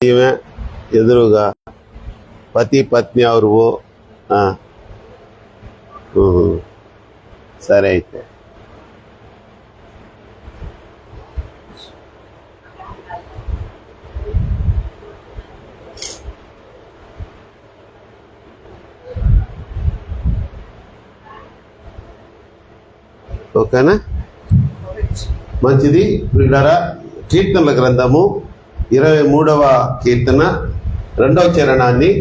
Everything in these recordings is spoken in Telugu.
ఈమె ఎదురుగా పతి పత్ని ఎవరు సరే అయితే ఓకేనా, మంచిది. ప్రియులారా, కీర్తనల గ్రంథము 23వ కీర్తన 2వ చరణాన్ని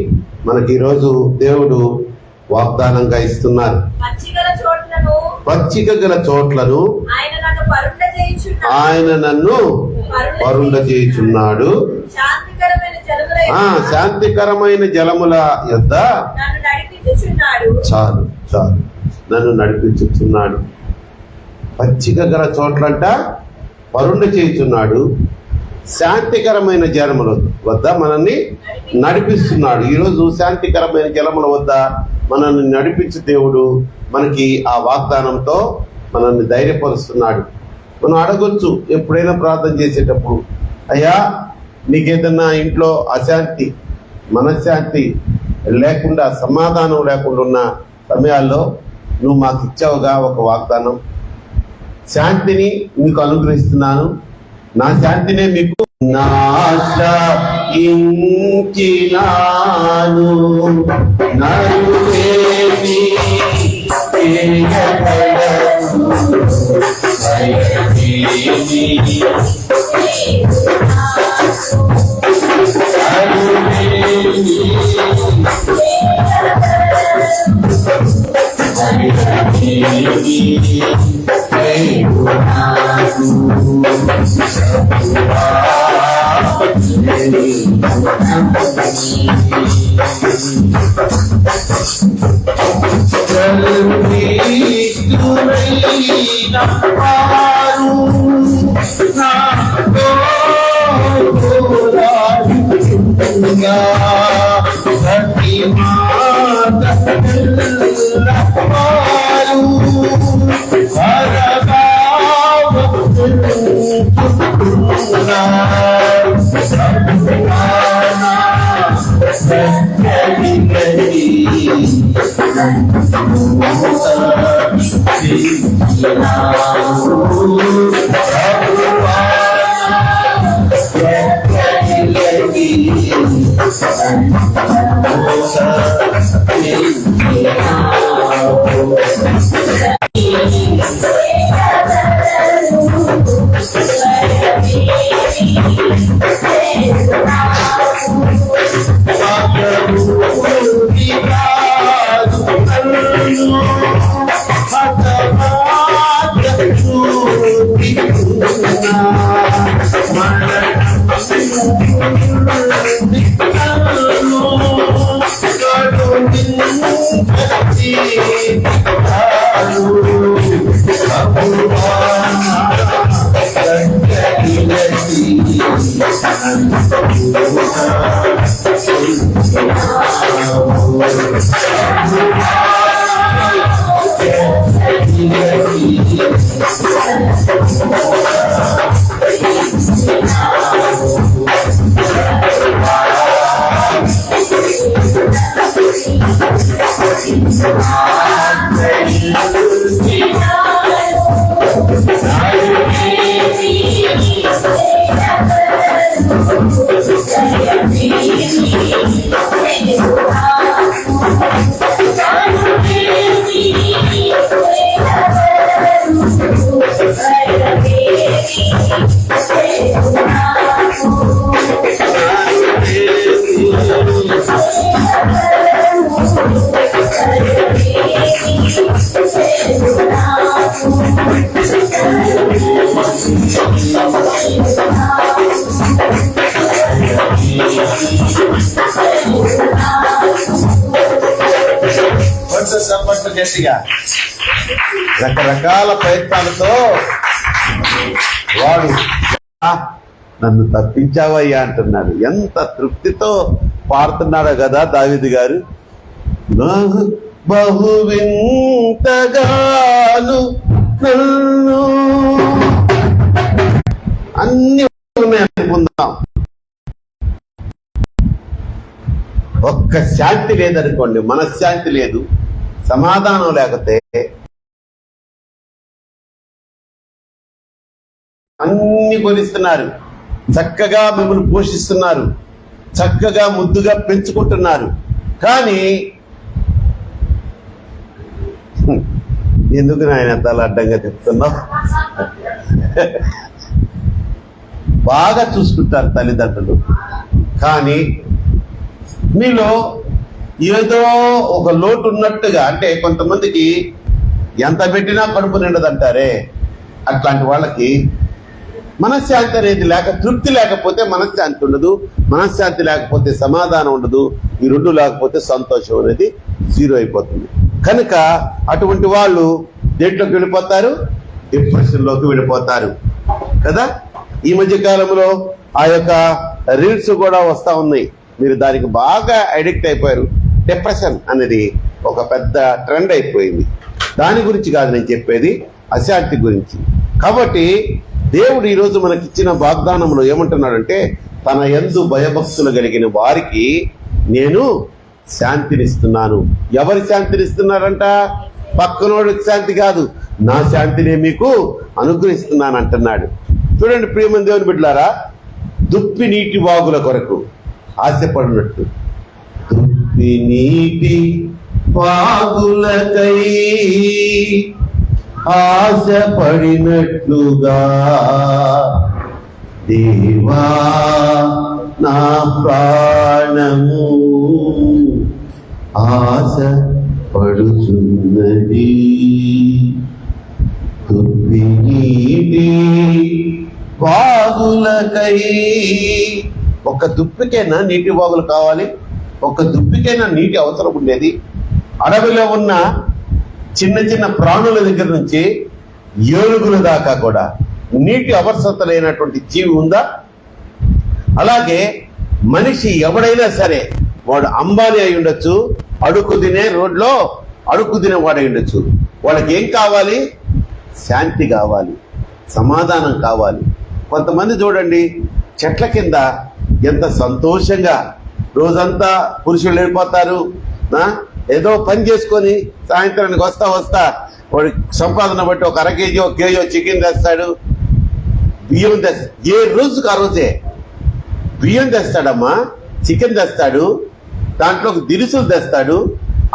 మనకి ఈరోజు దేవుడు వాగ్దానంగా ఇస్తున్నారు. పచ్చిక గల చోట్లను ఆయన నన్ను పరుండ చేయుచున్నాడు, శాంతికరమైన జలముల యొద్ద చాలు చాలు నన్ను నడిపించుచున్నాడు. పచ్చిక గల చోట్లంట పరుండ చేయుచున్నాడు, శాంతికరమైన జలముల వద్ద మనల్ని నడిపిస్తున్నాడు. ఈరోజు శాంతికరమైన జలముల వద్ద మనల్ని నడిపించే దేవుడు మనకి ఆ వాగ్దానంతో మనల్ని ధైర్యపరుస్తున్నాడు. మనం అడగొచ్చు ఎప్పుడైనా ప్రార్థన చేసేటప్పుడు, అయ్యా నీకేదన్నా ఇంట్లో అశాంతి మనశ్శాంతి లేకుండా సమాధానం లేకుండా ఉన్న సమయాల్లో నువ్వు మాకు ఇచ్చావుగా ఒక వాగ్దానం, శాంతిని మీకు అనుగ్రహిస్తున్నాను, నా శాంతినే మీకు నాశించినాను, నరువేమి గట్టిగా రకరకాల ప్రయత్నాలతో వాడు నన్ను తప్పించావయ్యా అంటున్నాడు. ఎంత తృప్తితో పాడుతున్నాడో కదా దావీదు గారు. బహువింతగాను నన్ను అన్ని అనుకుందాం, ఒక్క శాంతి లేదనుకోండి, మనశ్శాంతి లేదు, సమాధానం లేకపోతే అన్ని కొనిస్తున్నారు, చక్కగా మిమ్మల్ని పోషిస్తున్నారు, చక్కగా ముద్దుగా పెంచుకుంటున్నారు. కానీ ఎందుకు నాయన తల అడ్డంగా చెప్తున్నావు? బాగా చూసుకుంటారు తల్లిదండ్రులు, కానీ మీలో ఏదో ఒక లోటు ఉన్నట్టుగా, అంటే కొంతమందికి ఎంత పెట్టినా కడుపు నిండదంటారే, అట్లాంటి వాళ్ళకి మనశ్శాంతి అనేది లేక, తృప్తి లేకపోతే మనశ్శాంతి ఉండదు, మనశ్శాంతి లేకపోతే సమాధానం ఉండదు, ఈ రెండు లేకపోతే సంతోషం అనేది జీరో అయిపోతుంది. కనుక అటువంటి వాళ్ళు దేంట్లోకి వెళ్ళిపోతారు? డిప్రెషన్లోకి వెళ్ళిపోతారు కదా. ఈ మధ్య కాలంలో ఆ యొక్క రీల్స్ కూడా వస్తా ఉన్నాయి, మీరు దానికి బాగా అడిక్ట్ అయిపోయారు. డిప్రెషన్ అనేది ఒక పెద్ద ట్రెండ్ అయిపోయింది. దాని గురించి కాదు నేను చెప్పేది, అశాంతి గురించి. కాబట్టి దేవుడు ఈరోజు మనకిచ్చిన వాగ్దానంలో ఏమంటున్నాడంటే, తన యందు భయభక్తులు కలిగిన వారికి నేను శాంతినిస్తున్నాను. ఎవరి శాంతినిస్తున్నారంట? పక్కనోడికి శాంతి కాదు, నా శాంతినే మీకు అనుగ్రహిస్తున్నాను అంటున్నాడు. చూడండి ప్రియమైన దేవుని బిడ్డలారా, దుప్పి నీటి వాగుల కొరకు ఆశపడినట్టు, దుప్పి నీటి వాగులకై ఆశపడినట్లుగా దేవా నా ప్రాణము ఆశ పడుచున్నది. దుప్పి నీటి వాగులకై, ఒక దుప్పికైనా నీటి వాగులు కావాలి, ఒక దుప్పికైనా నీటి అవసరం ఉండేది. అడవిలో ఉన్న చిన్న చిన్న ప్రాణుల దగ్గర నుంచి ఏనుగుల దాకా కూడా నీటి అవసరత లేనటువంటి జీవి ఉందా? అలాగే మనిషి ఎవడైనా సరే, వాడు అంబానీ అయి ఉండొచ్చు, అడుగు తినే రోడ్లో అడుగు తినేవాడు అయి ఉండొచ్చు, వాళ్ళకి ఏం కావాలి? శాంతి కావాలి, సమాధానం కావాలి. కొంతమంది చూడండి, చెట్ల కింద ఎంత సంతోషంగా రోజంతా పురుషులు వెళ్ళిపోతారు, ఏదో పని చేసుకొని సాయంత్రానికి వస్తా వాడి సంపాదన బట్టి ఒక 1/2 కేజీ 1 కేజీ చికెన్ తెస్తాడు, బియ్యం తెస్తాడు. ఏ రోజుకు ఆ రోజే బియ్యం తెస్తాడమ్మా, చికెన్ తెస్తాడు, దాంట్లో దినుసులు తెస్తాడు,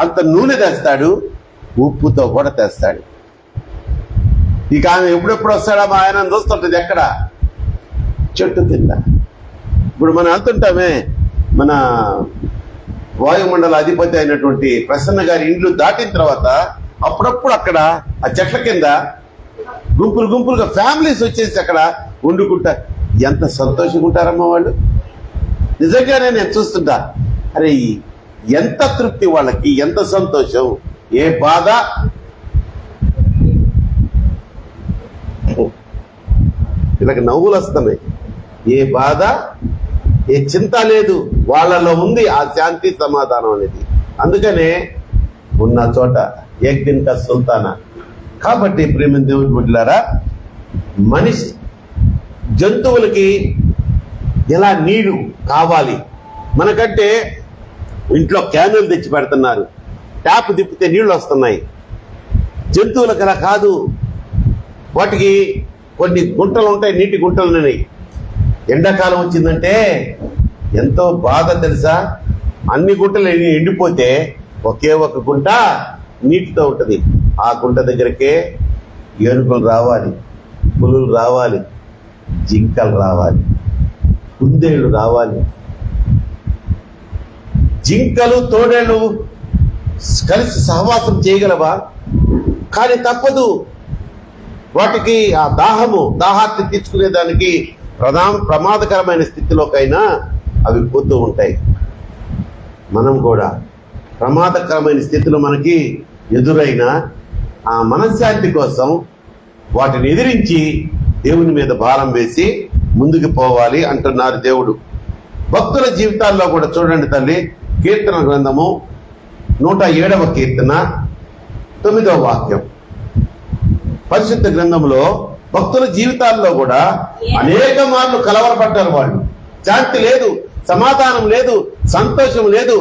అంత నూనె తెస్తాడు, ఉప్పుతో కూడా తెస్తాడు. ఇక ఆమె ఎప్పుడెప్పుడు వస్తాడమ్మా ఆయన చూస్తుంటుంది ఎక్కడ? చెట్టు కింద. ఇప్పుడు మనం వెళ్తుంటామే, మన వాయుమండల అధిపతి అయినటువంటి ప్రసన్న గారి ఇండ్లు దాటిన తర్వాత అప్పుడప్పుడు అక్కడ ఆ చెట్ల కింద గుంపులుగా ఫ్యామిలీస్ వచ్చేసి అక్కడ వండుకుంటా. ఎంత సంతోషంగా ఉంటారమ్మా వాళ్ళు. నిజంగానే నేను చూస్తుంటా, అరే ఎంత తృప్తి వాళ్ళకి, ఎంత సంతోషం, ఏ బాధ. వీళ్ళకి నవ్వులు వస్తున్నాయి, ఏ బాధ ఏ చింత లేదు, వాళ్ళలో ఉంది ఆ శాంతి సమాధానం అనేది. అందుకనే ఉన్న చోట ఏక్ దిన్ కా సుల్తానా. కాబట్టి ప్రేమ దేవుని బిడ్డలారా, మనిషి జంతువులకి ఎలా నీరు కావాలి, మనకంటే ఇంట్లో క్యానులు తెచ్చి పెడుతున్నారు, ట్యాప్ తిప్పితే నీళ్లు వస్తున్నాయి. జంతువులకు అలా కాదు, వాటికి కొన్ని గుంటలు ఉంటాయి, నీటి గుంటలు. ఎండాకాలం వచ్చిందంటే ఎంతో బాధ తెలుసా. అన్ని గుంటలు ఎండిపోతే ఒకే ఒక గుంట నీటితో ఉంటుంది. ఆ గుంట దగ్గరకే ఏనుగులు రావాలి, పులులు రావాలి, జింకలు రావాలి, కుందేళ్లు రావాలి. జింకలు తోడేళ్లు కలిసి సహవాసం చేయగలవా? కానీ తప్పదు. వాటికి ఆ దాహాన్ని తీర్చుకునేదానికి ప్రమాదకరమైన స్థితిలోకైనా అవి పోతూ ఉంటాయి. మనం కూడా ప్రమాదకరమైన స్థితిలో మనకి ఎదురైన ఆ మనశ్శాంతి కోసం వాటిని ఎదిరించి దేవుని మీద భారం వేసి ముందుకు పోవాలి అంటున్నారు దేవుడు. భక్తుల జీవితాల్లో కూడా చూడండి తల్లి, కీర్తన గ్రంథము 107వ కీర్తన 9వ వాక్యం. పరిశుద్ధ గ్రంథంలో భక్తుల జీవితాల్లో కూడా అనేక మార్లు కలవరపడ్డారు వాళ్ళు. శాంతి లేదు, సమాధానం లేదు, సంతోషం లేదు,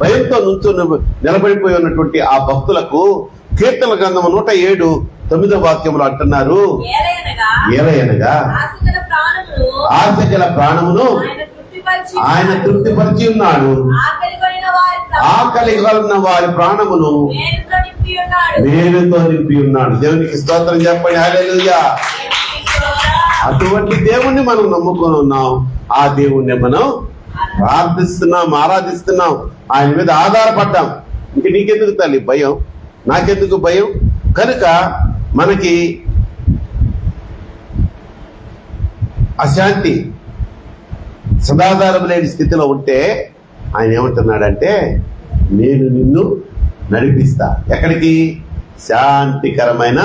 భయంతో నిలబడిపోయి ఉన్నటువంటి ఆ భక్తులకు కీర్తన గ్రంథం 107:9 వాక్యములు అంటున్నారు, ఏలయనగా ఆశగల ప్రాణమును ఆయన తృప్తిపరిచి ఉన్నాడు, ఆకలి కలిగిన వారి ప్రాణమును మేలుతో నింపి ఉన్నాడు. దేవునికి స్తోత్రం చెప్పండి, హల్లెలూయా. అటువంటి దేవుణ్ణి మనం నమ్ముకొని ఉన్నాం. ఆ దేవుణ్ణి మనం ప్రార్థిస్తున్నాం, ఆరాధిస్తున్నాం, ఆయన మీద ఆధారపడ్డాం. ఇంక నీకెందుకు తల్లి భయం, నాకెందుకు భయం? కనుక మనకి అశాంతి, సదాధారం లేని స్థితిలో ఉంటే ఆయన ఏమంటున్నాడంటే, నేను నిన్ను నడిపిస్తా. ఎక్కడికి? శాంతికరమైన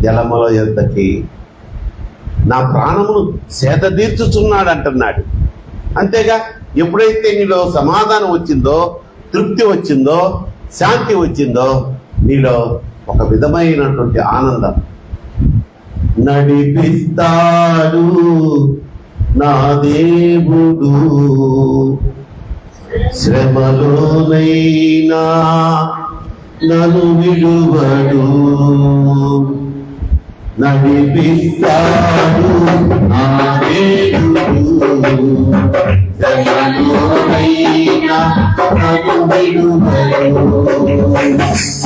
జలముల యొద్దకి. నా ప్రాణమును సేద తీర్చుచున్నాడు అంటున్నాడు. అంతేగా, ఎప్పుడైతే నీలో సమాధానం వచ్చిందో, తృప్తి వచ్చిందో, శాంతి వచ్చిందో, నీలో ఒక విధమైనటువంటి ఆనందం. నడిపిస్తాడు నా దేవుడు, శ్రమలోనైనా నన్ను విడువడు. నడిపిస్తాడు నా దేవుడు, శ్రమలోనైనా నన్ను విడువడు.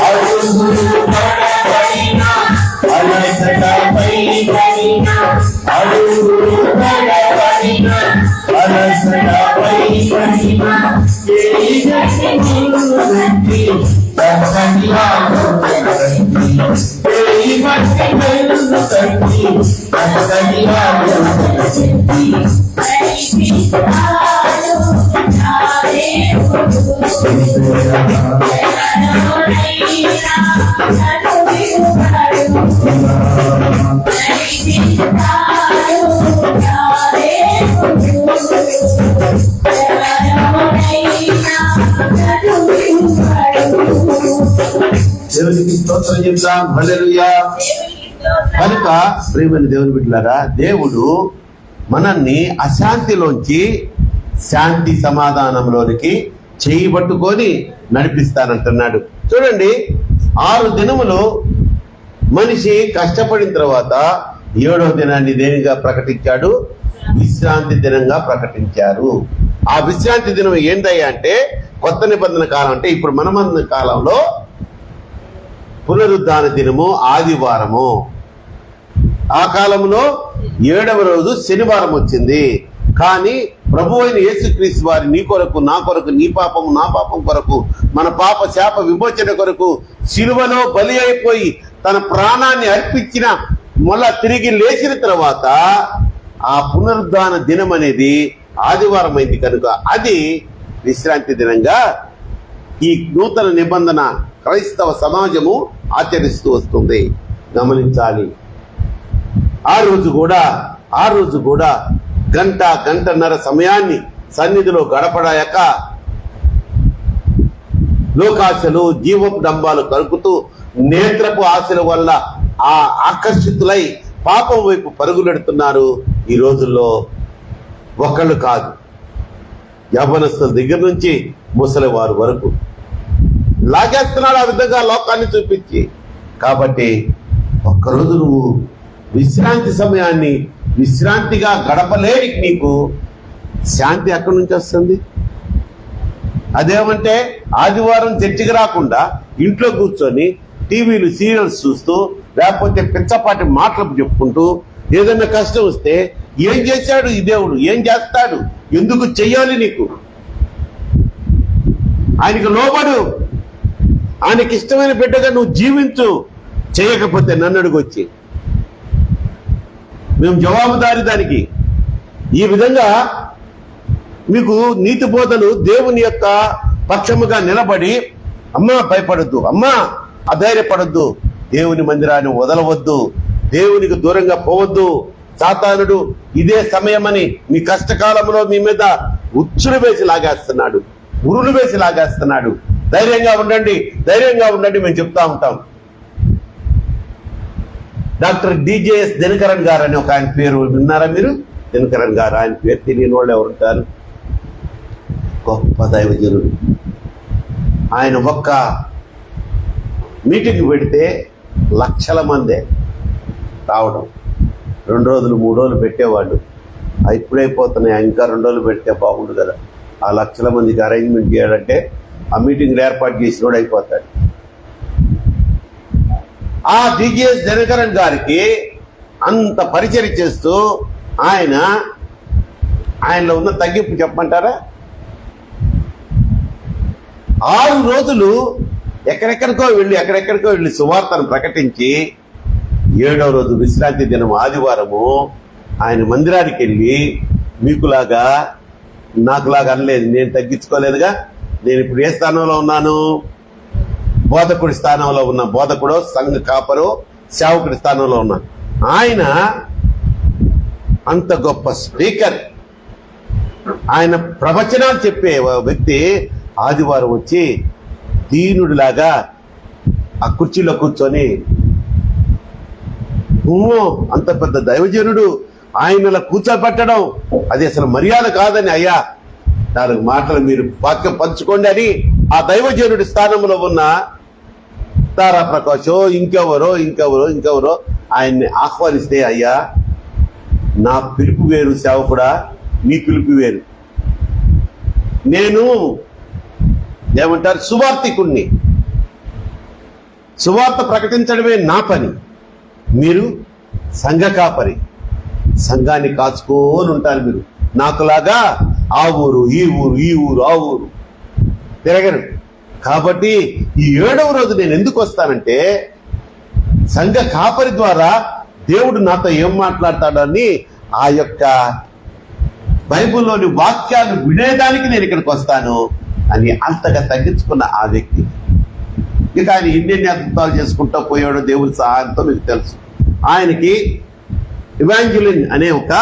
అడుగులు పడబడినా అలసటపై పడినా, అడుగులు పడబడినా అలసటపై పడినా, దేవునికి స్తోత్రం చెప్తాం, హల్లెలూయా. కనుక ప్రియమైన దేవుని బిడ్డలారా, దేవుడు మనల్ని అశాంతిలోంచి శాంతి సమాధానంలోనికి చేయబట్టుకొని నడిపిస్తానంటున్నాడు. చూడండి, 6 దినములు మనిషి కష్టపడిన తర్వాత 7వ దినాన్ని దేనిగా ప్రకటించాడు? విశ్రాంతి దినంగా ప్రకటించారు. ఆ విశ్రాంతి దినం ఏంటయ్యా అంటే కొత్త నిబంధన కాలం. అంటే ఇప్పుడు మనమంద కాలంలో పునరుద్ధాన దినము ఆదివారము. ఆ కాలంలో 7వ రోజు శనివారం వచ్చింది. కానీ ప్రభు అయిన యేసుక్రీస్తు వారి నీ కొరకు, నా కొరకు, నీ పాపము నా పాపం కొరకు, మన పాప శాప విమోచన కొరకు శిలువలో బలి అయిపోయి తన ప్రాణాన్ని అర్పించిన, మళ్ళా తిరిగి లేచిన తర్వాత ఆ పునరుద్ధాన దినం అనేది ఆదివారం అయింది. కనుక అది విశ్రాంతి దినంగా ఈ నూతన నిబంధన క్రైస్తవ సమాజము ఆచరిస్తూ వస్తుంది. గమనించాలి. ఆ రోజు కూడా గంటన్నర సమయాన్ని సన్నిధిలో గడపడాక లోకాశలు, జీవపు డంబాలు కలుపుతూ నేత్రపు ఆశల వల్ల ఆకర్షితులై పాపం వైపు పరుగులెడుతున్నారు. ఈ రోజుల్లో ఒకళ్ళు కాదు, యవ్వనస్తుల దగ్గర నుంచి ముసలివారు వరకు లాగేస్తున్నాడు ఆ విధంగా లోకాన్ని చూపించి. కాబట్టి ఒక్కరోజు నువ్వు విశ్రాంతి సమయాన్ని విశ్రాంతిగా గడపలేని నీకు శాంతి ఎక్కడి నుంచి వస్తుంది? అదేమంటే ఆదివారం చర్చికి రాకుండా ఇంట్లో కూర్చొని టీవీలు, సీరియల్స్ చూస్తూ, లేకపోతే పిచ్చపాటి మాటలు చెప్పుకుంటూ, ఏదైనా కష్టం వస్తే ఏం చేశాడు ఈ దేవుడు, ఏం చేస్తాడు, ఎందుకు చెయ్యాలి, నీకు ఆయనకి లోబడు, ఆయనకి ఇష్టమైన బిడ్డగా నువ్వు జీవించు. చేయకపోతే నన్ను అడుగొచ్చి మేము జవాబుదారి దానికి. ఈ విధంగా మీకు నీతి బోధలు దేవుని యొక్క పక్షముగా నిలబడి, అమ్మా భయపడద్దు, అమ్మా అధైర్యపడద్దు, దేవుని మందిరాన్ని వదలవద్దు, దేవునికి దూరంగా పోవద్దు, సాతానుడు ఇదే సమయమని మీ కష్టకాలంలో మీ మీద ఉచ్చులు వేసి లాగేస్తున్నాడు, ఉరులు వేసి లాగేస్తున్నాడు. ధైర్యంగా ఉండండి, ధైర్యంగా ఉండండి మేము చెప్తా ఉంటాం. డాక్టర్ డిజేఎస్ దినకరన్ గారు అని ఒక ఆయన పేరు విన్నారా మీరు? దినకరన్ గారు, ఆయన పేరు తెలియని వాళ్ళు ఎవరుంటారు? గొప్ప దైవజనుడు. ఆయన ఒక్క మీటింగ్ పెడితే లక్షల మందే రావడం. 2 రోజులు 3 రోజులు పెట్టేవాళ్ళు. ఇప్పుడైపోతున్నాయి, ఇంకా 2 రోజులు పెడితే బాగుండు కదా. ఆ లక్షల మందికి అరేంజ్మెంట్ చేయాలంటే ఆ మీటింగ్లు ఏర్పాటు చేసినోడు అయిపోతాడు. ఆ డిజిఎస్ దినకరన్ గారికి అంత పరిచయం చేస్తూ ఆయనలో ఉన్న తగ్గింపు చెప్పమంటారా? 6 రోజులు ఎక్కడెక్కడికో వెళ్ళి సువార్తను ప్రకటించి 7వ రోజు విశ్రాంతి దినం ఆదివారము ఆయన మందిరానికి వెళ్ళి మీకులాగా నాకులాగా అనలేదు. నేను తగ్గించుకోలేదుగా. నేను ఇప్పుడు ఏ స్థానంలో ఉన్నాను? బోధకుడి స్థానంలో ఉన్న బోధకుడు, సంఘ కాపరు, సేవకుడి స్థానంలో ఉన్నాను. ఆయన అంత గొప్ప స్పీకర్, ఆయన ప్రవచనాలు చెప్పే వ్యక్తి ఆదివారం వచ్చి దీనుడిలాగా ఆ కుర్చీలో కూర్చొని, అంత పెద్ద దైవజనుడు ఆయనలా కూర్చోబెట్టడం అది అసలు మర్యాద కాదని, అయ్యా 4 మాటలు మీరు వాక్యం పంచుకోండి అని ఆ దైవజనుడి స్థానంలో ఉన్న తారా ప్రకాశో ఇంకెవరో ఆయన్ని ఆహ్వానిస్తే, అయ్యా నా పిలుపు వేరు సేవకుడా, నీ పిలుపు వేరు. నేను ఏమంటారు, సువార్తికుణ్ణి. సువార్త ప్రకటించడమే నా పని. మీరు సంఘ కాపరి, సంఘాన్ని కాచుకోని ఉంటారు మీరు. నాకులాగా ఆ ఊరు ఈ ఊరు ఆ ఊరు తిరగరు. కాబట్టి ఈ 7వ రోజు నేను ఎందుకు వస్తానంటే, సంఘ కాపరి ద్వారా దేవుడు నాతో ఏం మాట్లాడతాడని ఆ యొక్క బైబిల్లోని వాక్యాలు వినేదానికి నేను ఇక్కడికి వస్తాను అని అంతగా తగ్గించుకున్న ఆ వ్యక్తి. ఇక ఆయన ఎన్ని అద్భుతాలు చేసుకుంటూ పోయాడో దేవుడి సహాయంతో మీకు తెలుసు. ఆయనకి ఇవాంజలిన్ అనే ఒక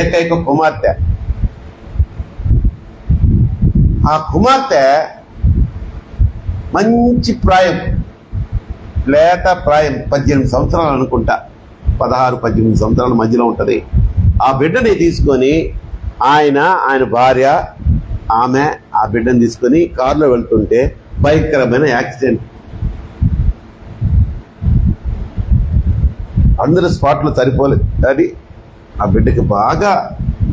ఏకైక కుమార్తె. ఆ కుమార్తె మంచి ప్రాయం, లేత ప్రాయం, 18 సంవత్సరాలు అనుకుంటా, 16-18 సంవత్సరాల మధ్యలో ఉంటుంది. ఆ బిడ్డని తీసుకొని ఆయన భార్య ఆమె ఆ బిడ్డను తీసుకొని కారులో వెళ్తుంటే భయంకరమైన యాక్సిడెంట్. అందరూ స్పాట్లో సరిపోలేదు. అది ఆ బిడ్డకి బాగా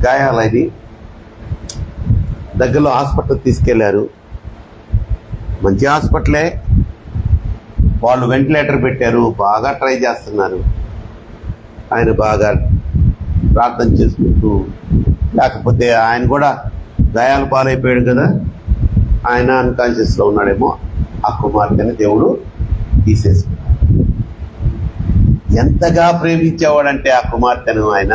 గాయాలని దగ్గరలో హాస్పిటల్ తీసుకెళ్లారు. మంచి హాస్పిటలే, వాళ్ళు వెంటిలేటర్ పెట్టారు, బాగా ట్రై చేస్తున్నారు. ఆయన బాగా ప్రార్థన చేసుకుంటూ, లేకపోతే ఆయన కూడా గాయాల పాలైపోయాడు కదా, ఆయన అన్కాన్షియస్లో ఉన్నాడేమో. ఆ కుమార్తెని దేవుడు తీసేసుకున్నాడు. ఎంతగా ప్రేమించేవాడంటే ఆ కుమార్తెను ఆయన,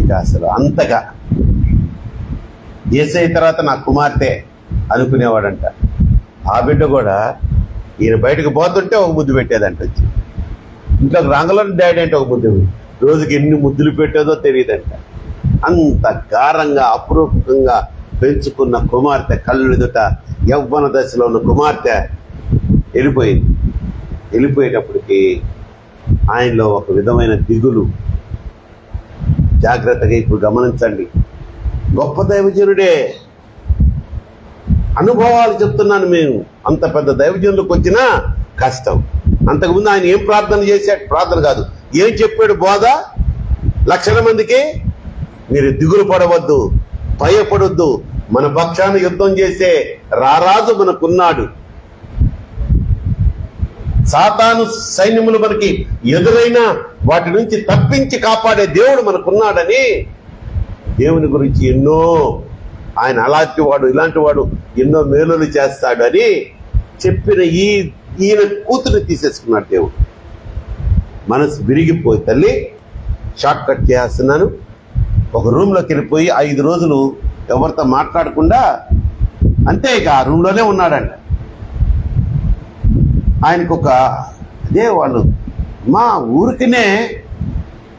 ఇక అసలు అంతగా యేసయ్య తర్వాత నా కుమార్తె అనుకునేవాడంట. ఆ బిడ్డ కూడా ఈయన బయటకు పోతుంటే ఒక ముద్దు పెట్టేదంట. వచ్చి ఇంట్లోకి రంగలో డాడీ అంటే ఒక ముద్దు, రోజుకి ఎన్ని ముద్దులు పెట్టేదో తెలియదంట. అంత గారంగా అపురూపకంగా పెంచుకున్న కుమార్తె కళ్ళు ఎదుట యవ్వన దశలో ఉన్న కుమార్తె వెళ్ళిపోయింది. వెళ్ళిపోయేటప్పటికి ఆయనలో ఒక విధమైన దిగులు. జాగ్రత్తగా ఇప్పుడు గమనించండి. గొప్ప దైవజనుడే, అనుభవాలు చెప్తున్నాను. మేము అంత పెద్ద దైవజనులకు వచ్చిన కష్టం. అంతకుముందు ఆయన ఏం ప్రార్థన చేశాడు? ప్రార్థన కాదు, ఏం చెప్పాడు? బోధ. లక్షల మందికి మీరు దిగులు పడవద్దు, భయపడొద్దు, మన పక్షాన యుద్ధం చేసే రారాజు మనకున్నాడు. సాతాను సైన్యములు మనకి ఎదురైనా వాటి నుంచి తప్పించి కాపాడే దేవుడు మనకున్నాడని, దేవుని గురించి ఎన్నో, ఆయన అలాంటి వాడు ఇలాంటి వాడు, ఎన్నో మేలులు చేస్తాడు అని చెప్పిన ఈయన కూతురు తీసేసుకున్నాడు దేవుడు. మనసు విరిగిపోయి, తల్లి షార్ట్ కట్ చేస్తున్నాను, ఒక రూమ్లోకి వెళ్ళిపోయి 5 రోజులు ఎవరితో మాట్లాడకుండా అంతే ఇక ఆ రూమ్లోనే ఉన్నాడంట. ఆయనకు అదే వాళ్ళు మా ఊరికినే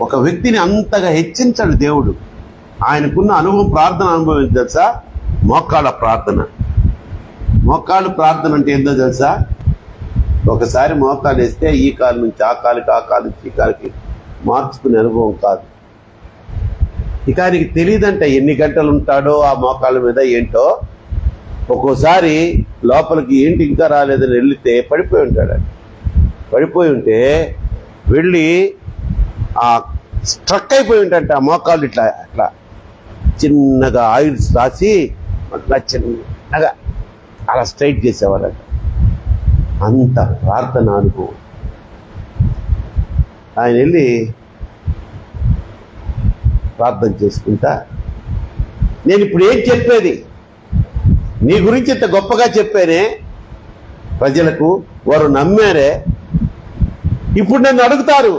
ఒక వ్యక్తిని అంతగా హెచ్చించాడు దేవుడు. ఆయనకున్న అనుభవం, ప్రార్థన అనుభవం తెలుసా? మోకాళ్ళ ప్రార్థన. మోకాళ్ళు ప్రార్థన అంటే ఏందో తెలుసా? ఒకసారి మోకాలు వేస్తే ఈ కాలు నుంచి ఆ కాలుకి, ఆ కాలు నుంచి ఈ కాలుకి మార్చుకునే అనుభవం కాదు. ఇక ఆయనకి తెలియదంట ఎన్ని గంటలు ఉంటాడో ఆ మోకాళ్ళ మీద ఏంటో. ఒక్కోసారి లోపలికి ఏంటి ఇంకా రాలేదని వెళితే పడిపోయి ఉంటాడు. పడిపోయి ఉంటే వెళ్ళి ఆ స్ట్రక్ అయిపోయి ఉంటాడంట. ఆ మోకాళ్ళు ఇట్లా అట్లా చిన్నగా ఆయిల్ రాసి అట్లా చిన్నగా అలా స్ట్రైట్ చేసేవాళ్ళట. అంత ప్రార్థన అనుభవం. ఆయన వెళ్ళి ప్రార్థన చేసుకుంటా, నేను ఇప్పుడు ఏం చెప్పేది, నీ గురించి ఇంత గొప్పగా చెప్పానే ప్రజలకు, వారు నమ్మారే, ఇప్పుడు నన్ను అడుగుతారు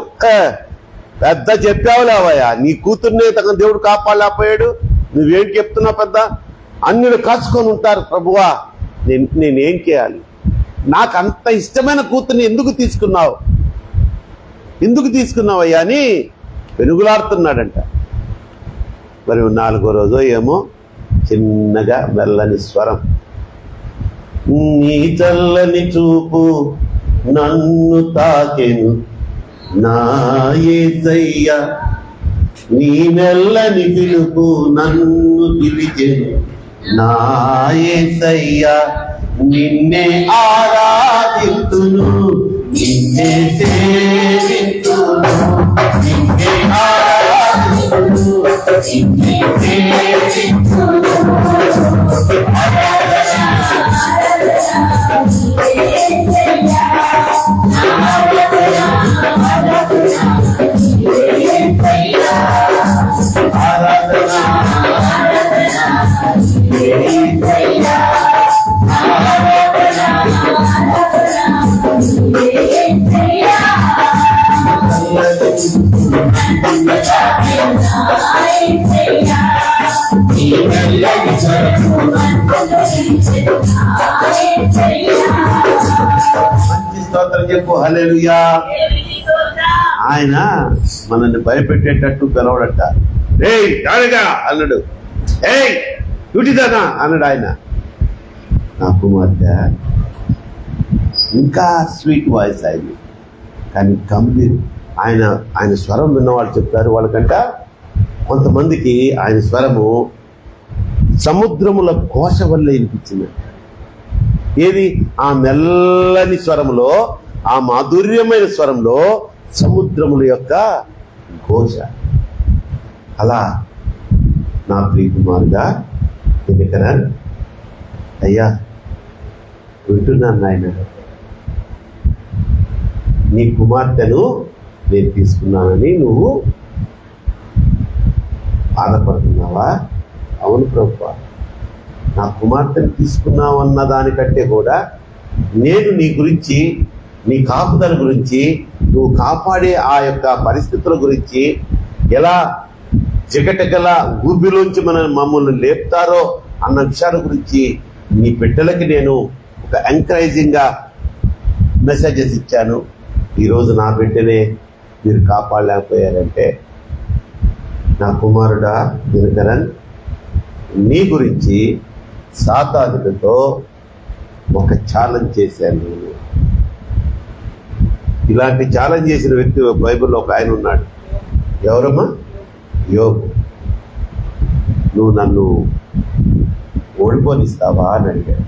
పెద్ద చెప్పావులేవయ్యా, నీ కూతుర్నే తన దేవుడు కాపాడలేకపోయాడు, నువ్వేం చెప్తున్నావు పెద్ద, అన్యులు కాచుకొని ఉంటారు ప్రభువా, నేనేం చేయాలి, నాకు అంత ఇష్టమైన కూతుర్ని ఎందుకు తీసుకున్నావయ్యా అని పెనుగులాడుతున్నాడంట. మరి 4వ రోజు ఏమో చిన్నగా మెల్లని స్వరం, నీ చల్లని చూపు నన్ను తాకెను నా యేసయ్య, నీ మెల్లని పిలుపు నన్ను పిలిచెను నా యేసయ్య, నిన్నే ఆరాధింతును నిన్నే సేవింతును, నిన్నే ఆరాధింతును నిన్నే సేవింతును, మంచి స్తోత్రం చెప్పు, హల్లెలూయా. ఆయన మనల్ని భయపెట్టేటట్టు పిలవడట. ఏయ్ తాళగా అన్నాడు, ఏయ్ డ్యూటీదానా అన్నాడు ఆయన. నా కుమార్తె ఇంకా స్వీట్ వాయిస్ అయింది, కానీ గంభీర్. ఆయన స్వరం విన్నవాళ్ళు చెప్తారు, వాళ్ళకంట కొంతమందికి ఆయన స్వరము సముద్రముల ఘోష వల్ల వినిపించింది. ఏది? ఆ మెల్లని స్వరంలో, ఆ మాధుర్యమైన స్వరంలో సముద్రముల యొక్క ఘోష. అలా నా ప్రియకుమారుగా దినకరన్, అయ్యా వింటున్నాను నాయన, నీ కుమార్తెను నేను తీసుకున్నానని నువ్వు బాధపడుతున్నావా? అవును ప్రభువా, నా కుమార్తెను తీసుకున్నావు అన్న దానికంటే కూడా నేను నీ గురించి, నీ కాపుదల గురించి, నువ్వు కాపాడే ఆ యొక్క పరిస్థితుల గురించి, ఎలా జగటగల ఊబిలోంచి మమ్మల్ని లేపుతారో అన్న విషయాల గురించి నీ బిడ్డలకి నేను ఒక ఎంకరేజింగ్గా మెసేజెస్ ఇచ్చాను. ఈరోజు నా బిడ్డనే మీరు కాపాడలేకపోయారంటే, నా కుమారుడా దినకరన్, నీ గురించి సాతానుడితో ఒక ఛాలెంజ్ చేశాను నేను. ఇలాంటి ఛాలెంజ్ చేసిన వ్యక్తి బైబిల్లో ఒక ఆయన ఉన్నాడు. ఎవరమ్మా? యోబు. నువ్వు నన్ను ఓడిపోనిస్తావా అని అడిగాడు.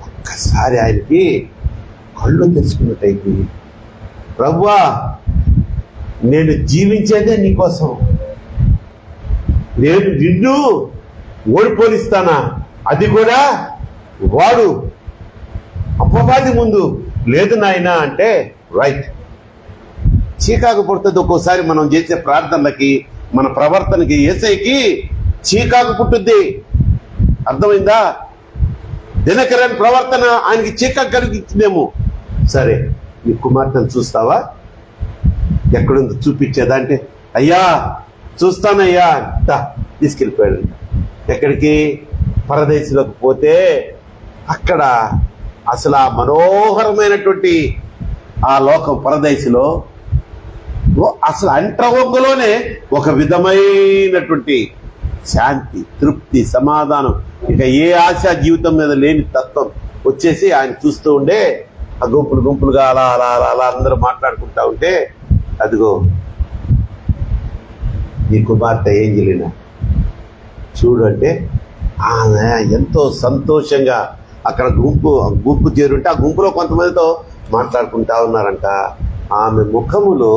ఒక్కసారి ఆయనకి కళ్ళు తెరుచుకున్నట్టయితే, ప్రభువా నేను జీవించేదే నీకోసం, నేను నిన్ను ఓడిపోనిస్తానా, అది కూడా వాడు అపవాది ముందు? లేదు నాయనా అంటే, రైట్. చీకాకు పుడుతుంది ఒక్కోసారి మనం చేసే ప్రార్థనలకి, మన ప్రవర్తనకి, యేసయ్యకి చీకాకు పుట్టుద్ది. అర్థమైందా? దినకరన్ ప్రవర్తన ఆయనకి చీకాకు కలిగించిందేమో. సరే, నీ కుమార్తెను చూస్తావా? ఎక్కడుందో చూపించేదా అంటే, అయ్యా చూస్తానయ్యా తీసుకెళ్ళిపోయాడు. ఎక్కడికి? పరదేశంలోకి పోతే అక్కడ అసలు ఆ మనోహరమైనటువంటి ఆ లోకం పరదేశంలో అసలు అంట్రవొగ్గలోనే ఒక విధమైనటువంటి శాంతి, తృప్తి, సమాధానం, ఇక ఏ ఆశ జీవితం మీద లేని తత్వం వచ్చేసి ఆయన చూస్తూ ఉండే ఆ గుంపులుగా అలా అలా అలా అలా అందరూ మాట్లాడుకుంటా ఉంటే, అదిగో ఈ కుమార్తె ఏంజలినా చూడు అంటే ఆమె ఎంతో సంతోషంగా అక్కడ గుంపు చేరుంటే ఆ గుంపులో కొంతమందితో మాట్లాడుకుంటా ఉన్నారంట. ఆమె ముఖములో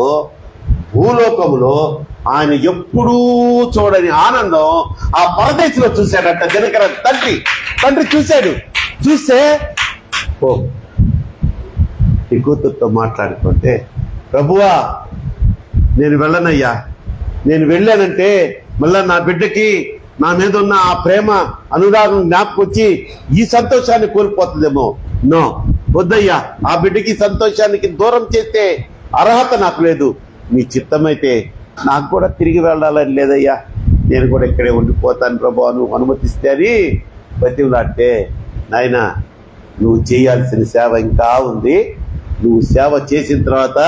భూలోకములో ఆయన ఎప్పుడూ చూడని ఆనందం ఆ పరదేశంలో చూశాడట. దినకర తండ్రి చూస్తే ఓ ఈ కూతురుతో మాట్లాడుకుంటే, ప్రభువా నేను వెళ్ళనయ్యా, నేను వెళ్ళానంటే మళ్ళా నా బిడ్డకి నా మీద ఉన్న ఆ ప్రేమ అనురాగం జ్ఞాపకొచ్చి ఈ సంతోషాన్ని కోల్పోతుందేమో. నో, వద్దయ్యా, ఆ బిడ్డకి సంతోషానికి దూరం చేస్తే అర్హత నాకు లేదు. నీ చిత్తమైతే నాకు కూడా తిరిగి వెళ్ళాలని లేదయ్యా, నేను కూడా ఇక్కడే ఉండిపోతాను ప్రభువా, నువ్వు అనుమతిస్తే అని బతిమలాడితే, నాయన నువ్వు చేయాల్సిన సేవ ఇంకా ఉంది, నువ్వు సేవ చేసిన తర్వాత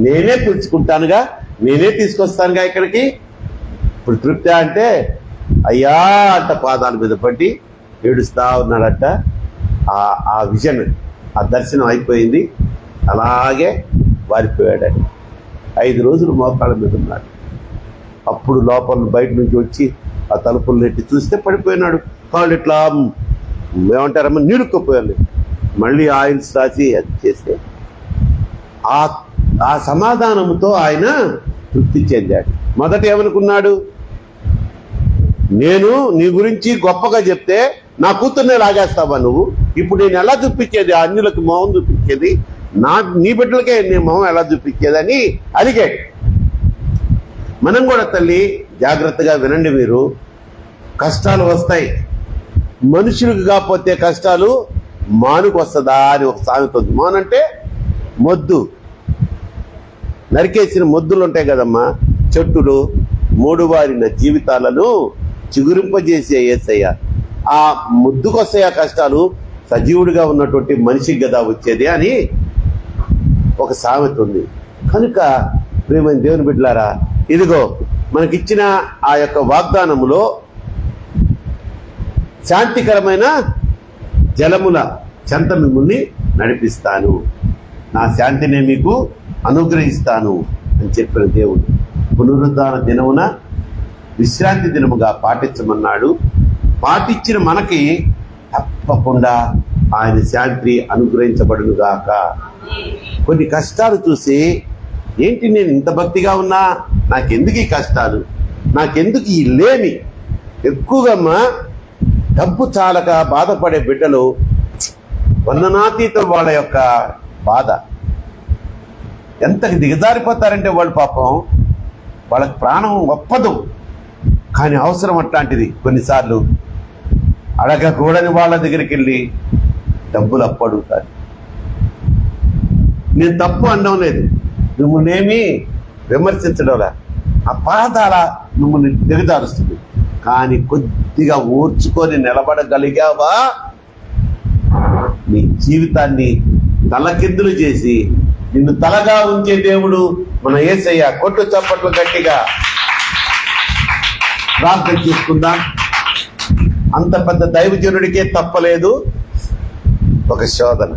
నేనే పిలుచుకుంటానుగా, నేనే తీసుకొస్తానుగా ఇక్కడికి. ఇప్పుడు తృప్తి అంటే అయ్యా అంట పాదాల మీద పట్టి ఏడుస్తా ఉన్నాడట. ఆ విజన్, ఆ దర్శనం అయిపోయింది. అలాగే వారిపోయాడని 5 రోజులు మోకాళ్ళ మీద ఉన్నాడు. అప్పుడు లోపల బయట నుంచి వచ్చి ఆ తలుపులు నెట్టి చూస్తే పడిపోయినాడు. కాళ్ళు ఇట్లా ఏమంటారమ్మా నీడుక్కుపోయాను. మళ్ళీ ఆయిల్స్ రాసి అది చేస్తే ఆ సమాధానంతో ఆయన తృప్తి చెందాడు. మొదట ఏమనుకున్నాడు, నేను నీ గురించి గొప్పగా చెప్తే నా కూతుర్నే లాగేస్తావా నువ్వు, ఇప్పుడు నేను ఎలా చూపించేది, అన్యులకు మొహం చూపించేది, నీ బిడ్డలకే నీ మొహం ఎలా చూపించేదని అడిగాడు. మనం కూడా తల్లి జాగ్రత్తగా వినండి, మీరు కష్టాలు వస్తాయి, మనుషులకు కాకపోతే కష్టాలు మానుకు వస్తుందా అని ఒక సామెత ఉంది. మానంటే మొద్దు, నరికేసిన మొద్దులు ఉంటాయి కదమ్మా, చెట్టులు, మూడువారిన జీవితాలను చిగురింపజేసే యేసయ్య. ఆ ముద్దుకు వస్తాయి ఆ కష్టాలు, సజీవుడిగా ఉన్నటువంటి మనిషికి కదా వచ్చేది అని ఒక సామెత ఉంది. కనుక ప్రియమైన దేవుని బిడ్డలారా, ఇదిగో మనకిచ్చిన ఆ యొక్క వాగ్దానములో శాంతికరమైన జలముల చెంత మిమ్మల్ని నడిపిస్తాను, నా శాంతిని మీకు అనుగ్రహిస్తాను అని చెప్పిన దేవుడు పునరుద్ధాన దినమున విశ్రాంతి దినముగా పాటించమన్నాడు. పాటించిన మనకి తప్పకుండా ఆయన శాంతి అనుగ్రహించబడునుగాక. కొన్ని కష్టాలు చూసి ఏంటి నేను ఇంత భక్తిగా ఉన్నా నాకెందుకు ఈ కష్టాలు, నాకెందుకు ఈ లేమి. ఎక్కువగా డబ్బు చాలక బాధపడే బిడ్డలు వందనాతీతం వాళ్ళ యొక్క బాధ ఎంతకి దిగజారిపోతారంటే వాళ్ళు పాపం వాళ్ళకి ప్రాణం ఒప్పదు, కానీ అవసరం అట్లాంటిది. కొన్నిసార్లు అడగకూడని వాళ్ళ దగ్గరికి వెళ్ళి డబ్బులు అప్పడుగుతారు. నేను తప్పు అనడం లేదు, మిమ్మల్నేమి విమర్శించడంలా, ఆ బాధ అలా మిమ్మల్ని దిగజారుస్తుంది. కానీ కొద్దిగా ఓర్చుకొని నిలబడగలిగావా, నీ జీవితాన్ని తలకిందులు చేసి నిన్ను తలగా ఉంచే దేవుడు మన యేసయ్య. కొట్టు చప్పట్లు గట్టిగా ప్రార్థన చేసుకుందాం. అంత పెద్ద దైవజనుడికే తప్పలేదు ఒక శోధన.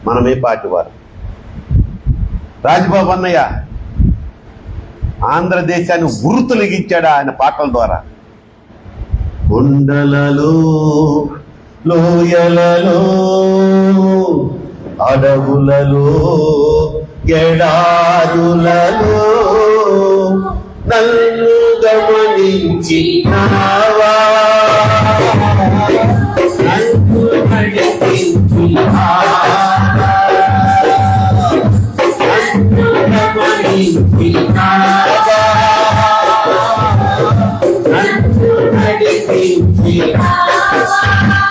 మనమే పాటివారు. రాజబాబు అన్నయ్య ఆంధ్రదేశాన్ని ఉరుతులిగించాడు ఆయన పాటల ద్వారా. కొండలలో, లోయలలో, అడవులలో, ఎడారులలో నన్ను గమనించి నావా, నన్ను నడిపించి నావా, నన్ను గమనించి నావా, నన్ను నడిపించి నావా.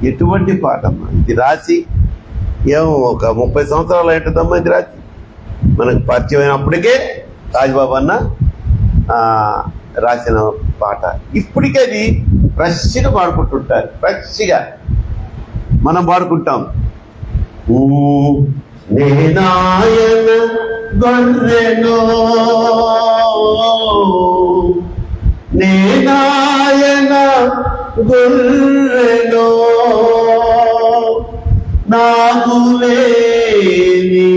ఎటువంటి పాట అమ్మా ఇది! రాసి ఏమో ఒక 30 సంవత్సరాలు ఏంటదమ్మా ఇది రాసి. మనకు పరిచయం అయినప్పటికే రాజబాబు అన్న రాసిన పాట. ఇప్పటికే అది ఫ్రెష్గా పాడుకుంటుంటారు. ఫ్రెష్గా మనం పాడుకుంటాం. నేనాయన గొర్రెనో, నేనాయన గొర్రెనో, నాకు లేని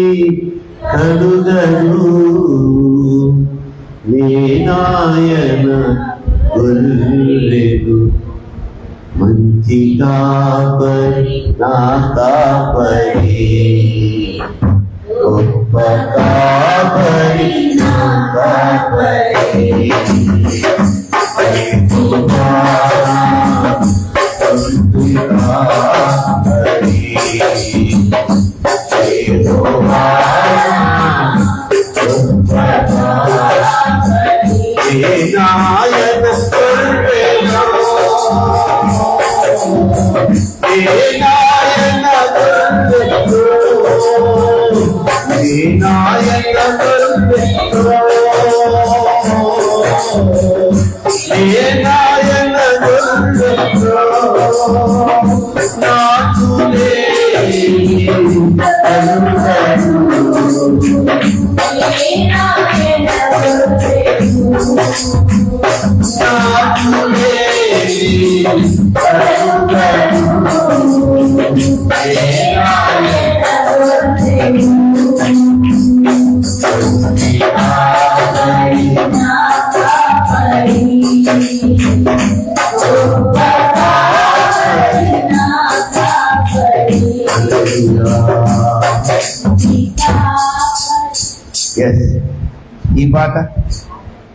కలుగను, నేనాయన గొర్రెను, మంచి కాపరి నా కాపరి, గొప్ప కాపరి నా కాపరి, నాయన గొర్రెనో, నాయన గొర్రెనో, నాయన గొర్రెనో, నాయన గొర్రెనో, నాకు లేని కలుగను, నాకు లేని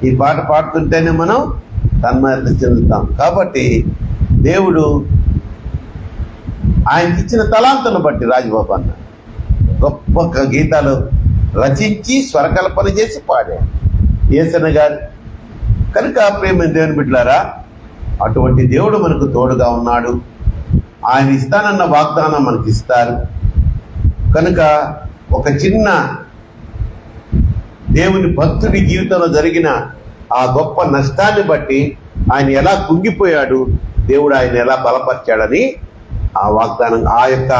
ఈ పాట పాడుతుంటేనే మనం తన్మయత చెందుతాం. కాబట్టి దేవుడు ఆయనకి ఇచ్చిన తలాంతులను బట్టి రాజబాబు అన్న గొప్ప గీతాలు రచించి స్వరకల్పన చేసి పాడాడు యేసన్న గారు. కనుక ప్రేమ దేవుని బిడ్డలారా, అటువంటి దేవుడు మనకు తోడుగా ఉన్నాడు. ఆయన ఇస్తానన్న వాగ్దానం మనకి ఇస్తారు. కనుక ఒక చిన్న దేవుని భక్తుడి జీవితంలో జరిగిన ఆ గొప్ప నష్టాన్ని బట్టి ఆయన ఎలా కుంగిపోయాడు, దేవుడు ఆయన ఎలా బలపరిచాడని ఆ వాగ్దానం, ఆ యొక్క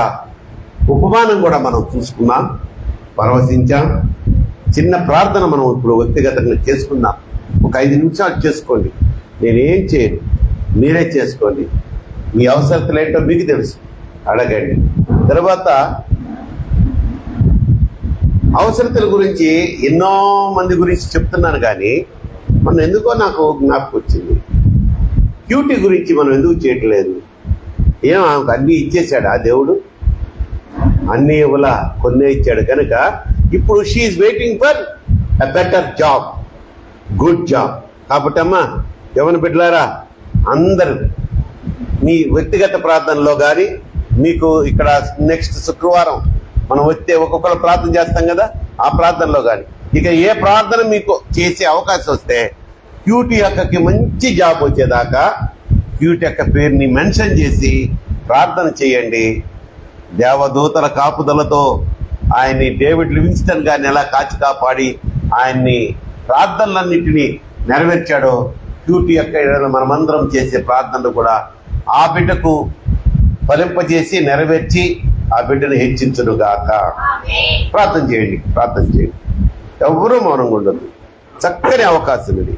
ఉపమానం కూడా మనం చూసుకున్నాం, పరవశించాం. చిన్న ప్రార్థన మనం ఇప్పుడు వ్యక్తిగతంగా చేసుకుందాం. ఒక 5 నిమిషాలు చేసుకోండి. నేనేం చేయను, మీరే చేసుకోండి. మీ అవసరతలు ఏంటో మీకు తెలుసు, అడగండి. తర్వాత అవసరతల గురించి ఎన్నో మంది గురించి చెప్తున్నాను, కానీ మనం ఎందుకో నాకు జ్ఞాపకం వచ్చింది, క్యూటీ గురించి మనం ఎందుకు చేయట్లేదు? ఏం ఆమెకు అన్నీ ఇచ్చేసాడు ఆ దేవుడు? అన్నీ ఇవ్వలా, కొన్నే ఇచ్చాడు. కనుక ఇప్పుడు she is waiting for a better job, good job. కాబట్టి అమ్మా, యవన బిడ్డలారా, అందరూ మీ వ్యక్తిగత ప్రార్థనలో కానీ, మీకు ఇక్కడ నెక్స్ట్ శుక్రవారం మనం వస్తే ఒక్కొక్కరు ప్రార్థన చేస్తాం కదా, ఆ ప్రార్థనలో కానీ, ఇక ఏ ప్రార్థన మీకు చేసే అవకాశం వస్తే క్యూటీ అక్కకి మంచి జాబ్ వచ్చేదాకా క్యూటీ అక్క పేరుని మెన్షన్ చేసి ప్రార్థన చేయండి. దేవదూతల కాపుదలతో ఆయన్ని డేవిడ్ లివింగ్స్టన్ గారిని ఎలా కాచి కాపాడి ఆయన్ని ప్రార్థనలన్నింటినీ నెరవేర్చాడో, క్యూటీ అక్క మనమందరం చేసే ప్రార్థనలు కూడా ఆ బిడ్డకు ఫలింపజేసి నెరవేర్చి ఆ బిడ్డను హెచ్చించునుగాక. ప్రార్థన చేయండి, ప్రార్థన చేయండి. ఎవరూ మౌనంగా ఉండదు. చక్కని అవకాశం ఇది.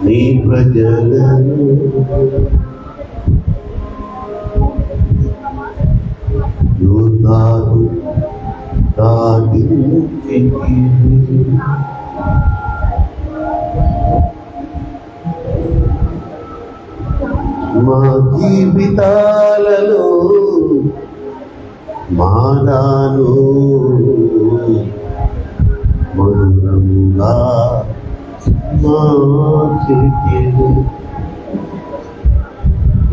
నీ ప్రజలను యోధాను సాగించి మా జీవితాలలో మానాను మధురముగా మార్చెను.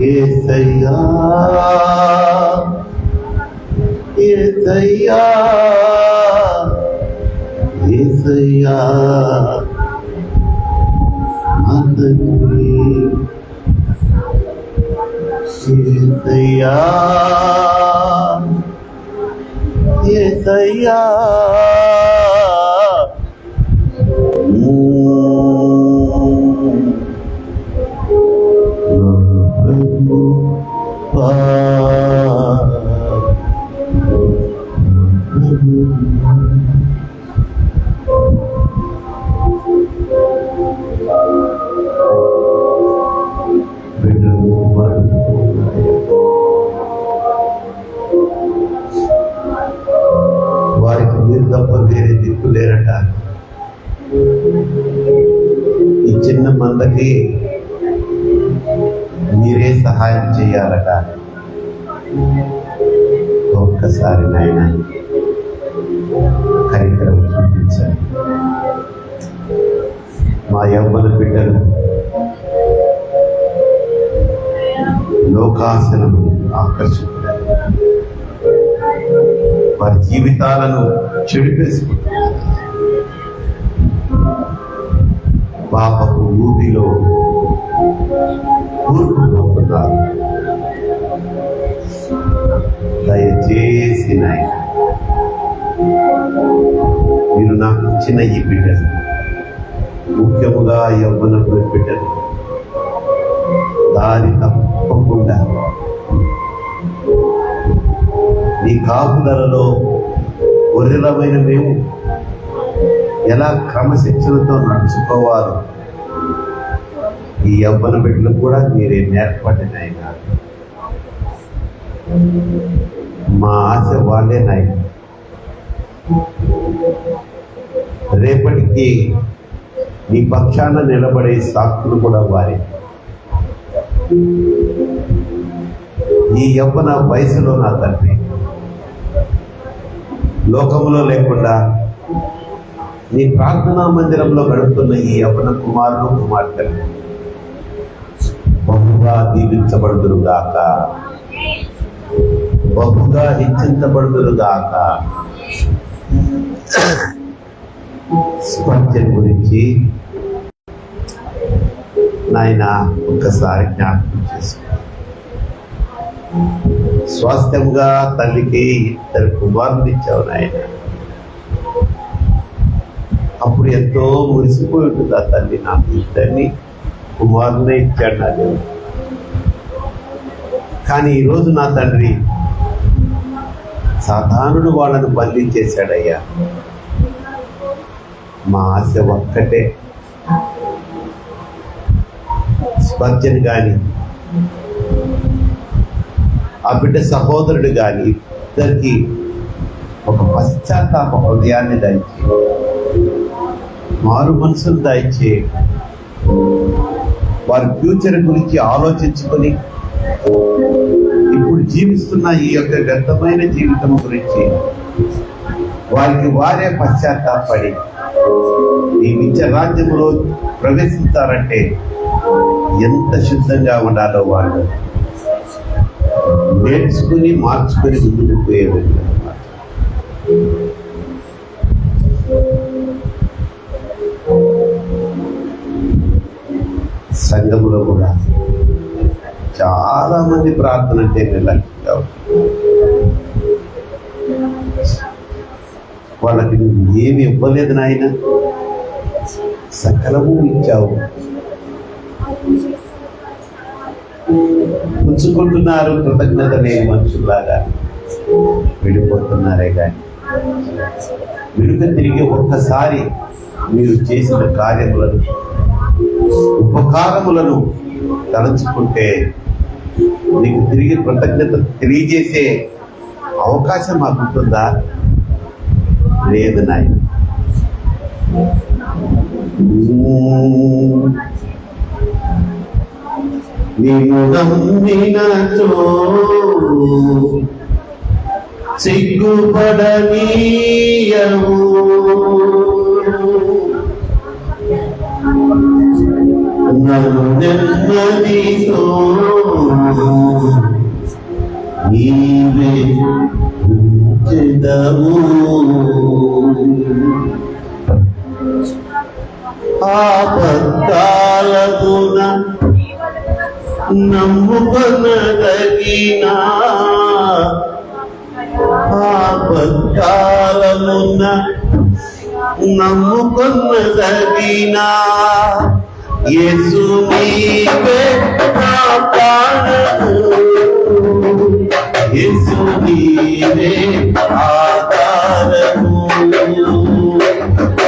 యేసయ్యా యేసయ్యా యేసయ్యా నా తండ్రి యేసయ్యా యేసయ్యా వారికి మీరు తప్ప వేరే దిక్కు లేరట. ఈ చిన్న మందకి మీరే సహాయం చేయాలట. ఒక్కసారి నాయన కనికరం చూపించండి. మా యవ్వన బిడ్డలు లోకాశలను ఆకర్షించారు, వారి జీవితాలను చెడిపేసుకుంటారు. పాపపు ఊబిలో కూరుకుపోతున్నారు. దయచేసి నాయన మీరు నాకు ఇచ్చిన ఈ బిడ్డలు, ముఖ్యముగా యవ్వన బిడ్డలు దారి తప్పకుండా నీ కాపుదలలో గొర్రెలమైన మేము ఎలా క్రమశిక్షణతో నడుచుకోవాలో ఈ యవ్వన బిడ్డలు కూడా మీరే నేర్పండి నాయన. మా ఆశ వాళ్ళే నాయన. రేపటికి నీ పక్షాన నిలబడే సాక్షులు కూడా వారే. ఈ యవ్వన వయసులో నా తండ్రి, లోకంలో లేకుండా నీ ప్రార్థనా మందిరంలో గడుపుతున్న ఈ యవ్వన కుమారులు కుమార్తెలు బహుగా దీవించబడుదురుగాక, బహుగా హెచ్చించబడుదురుగాక. స్పర్శన్ గురించి నాయన ఒక్కసారి జ్ఞాపకం చేసుకో. స్వాస్థ్యంగా తల్లికి 2 కుమారులు ఇచ్చావు నాయన. అప్పుడు ఎంతో మురిసిపోయి ఉంటుంది ఆ తల్లి, నాకు 2 కుమారులనే ఇచ్చాడు నా దేవుడు. కానీ ఈరోజు నా తండ్రి సాధారణుడు వాళ్ళను బంధించేశాడయ్యా. మా ఆశ ఒక్కటే, స్పర్శన్ కానీ ఆ బిడ్డ సహోదరుడు కానీ ఇద్దరికి ఒక పశ్చాత్తాప హృదయాన్ని దయచే, మారు మనసును దయచే, వారి ఫ్యూచర్ గురించి ఆలోచించుకొని ఇప్పుడు జీవిస్తున్న ఈ యొక్క వ్యర్థమైన జీవితం గురించి వారికి వారే పశ్చాత్తాపడి ఈ నిత్య రాజ్యంలో ప్రవేశిస్తారంటే ఎంత శుద్ధంగా ఉండాలో వాళ్ళు నేర్చుకుని మార్చుకొని ముందుకు పోయేది. సంఘములో కూడా చాలా మంది ప్రార్థన అంటే నిర్లక్ష్యంగా వాళ్ళకి నువ్వు ఏమి ఇవ్వలేదు నాయన, సకలము ఇచ్చావు. పుచ్చుకుంటున్నారు కృతజ్ఞత లేని మనుషుల్లాగా విడిపోతున్నారే కానీ విడుక తిరిగి ఒక్కసారి మీరు చేసిన కార్యములను ఉపకారములను తలంచుకుంటే నీకు తిరిగి కృతజ్ఞత తెలియజేసే అవకాశం మాకు ఉంటుందా? లేదు నాయన. నిన్ను నమ్మినచో సిగ్గుపడనీయవు, నన్ను నెమ్మదితో నీవే ఉంచెదవు. ఆపత్కాలమున నమ్ముకొనదగిన, ఆపత్కాలమున నమ్ముకొనదగిన యేసు నీవే నా ప్రాణము, యేసు నీవే ఆధారము,